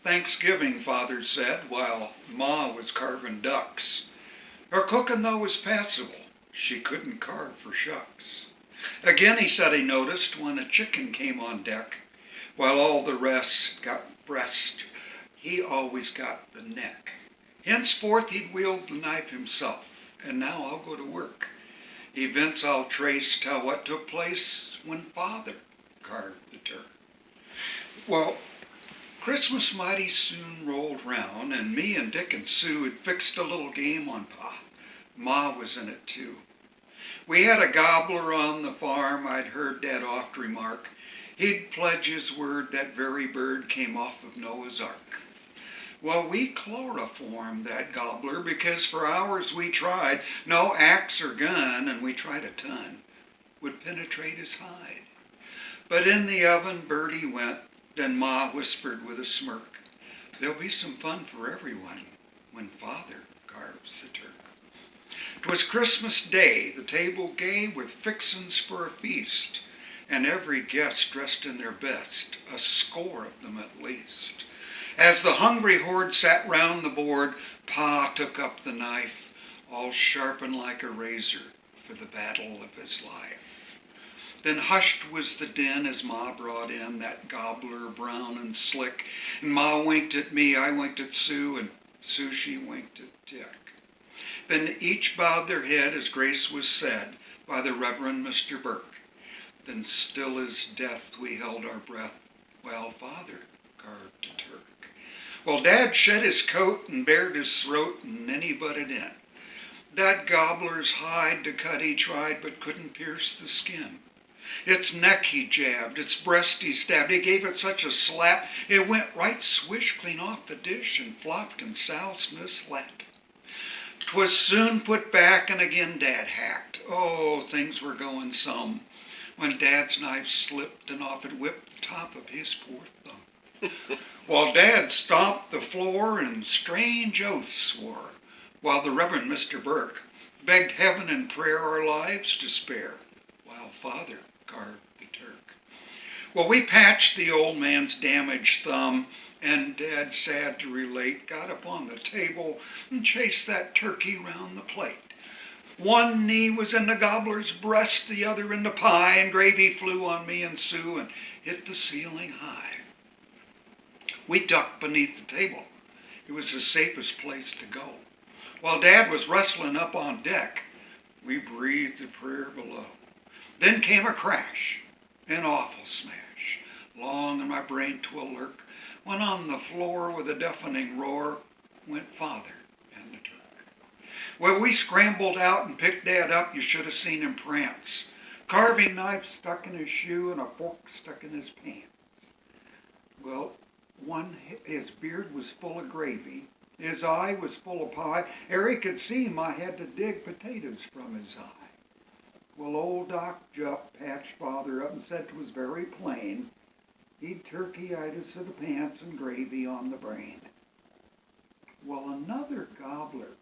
Thanksgiving, Father said, while Ma was carving ducks. Her cooking, though, was passable. She couldn't carve for shucks. Again, he said he noticed when a chicken came on deck, while all the rest got breast, he always got the neck. Henceforth he'd wield the knife himself, and now I'll go to work. Events I'll trace tell what took place when Father carved the turk. Well, Christmas mighty soon rolled round, and me and Dick and Sue had fixed a little game on Pa. Ma was in it too. We had a gobbler on the farm, I'd heard Dad oft remark. He'd pledge his word that very bird came off of Noah's Ark. Well, we chloroformed that gobbler because for hours we tried, no axe or gun, and we tried a ton, would penetrate his hide. But in the oven Birdie went, then Ma whispered with a smirk, there'll be some fun for everyone when Father carves the turk. 'Twas Christmas Day, the table gay with fixin's for a feast, and every guest dressed in their best, a score of them at least. As the hungry horde sat round the board, Pa took up the knife, all sharpened like a razor for the battle of his life. Then hushed was the din as Ma brought in that gobbler brown and slick, and Ma winked at me, I winked at Sue, and Sue she winked at Dick. Then each bowed their head as grace was said by the Reverend Mr. Burke. Then still as death we held our breath while Father carved a turk. Well, Dad shed his coat and bared his throat, and then he butted in. That gobbler's hide to cut he tried, but couldn't pierce the skin. Its neck he jabbed, its breast he stabbed, he gave it such a slap, it went right swish clean off the dish and flopped in Sal Smith's lap. 'Twas soon put back, and again Dad hacked. Oh, things were going some, when Dad's knife slipped and off it whipped the top of his poor thumb. While Dad stomped the floor and strange oaths swore, while the Reverend Mr. Burke begged heaven in prayer our lives to spare, while Father carved the turk. Well, we patched the old man's damaged thumb, and Dad, sad to relate, got up on the table and chased that turkey round the plate. One knee was in the gobbler's breast, the other in the pie, and gravy flew on me and Sue and hit the ceiling high. We ducked beneath the table. It was the safest place to go. While Dad was wrestling up on deck, we breathed a prayer below. Then came a crash, an awful smash. Long in my brain 'twill lurk, when on the floor with a deafening roar went Father and the turk. Well, we scrambled out and picked Dad up. You should have seen him prance. Carving knife stuck in his shoe and a fork stuck in his pants. Well, his beard was full of gravy. His eye was full of pie. Ere he could see him, I had to dig potatoes from his eye. Well, old Doc Jupp patched Father up and said 'twas very plain. He'd turkey-itis of the pants and gravy on the brain. Well, another gobbler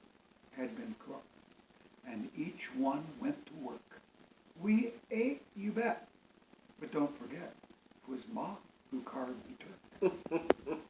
had been cooked, and each one went to work. We ate, you bet. But don't forget, it was Ma who carved the turkey.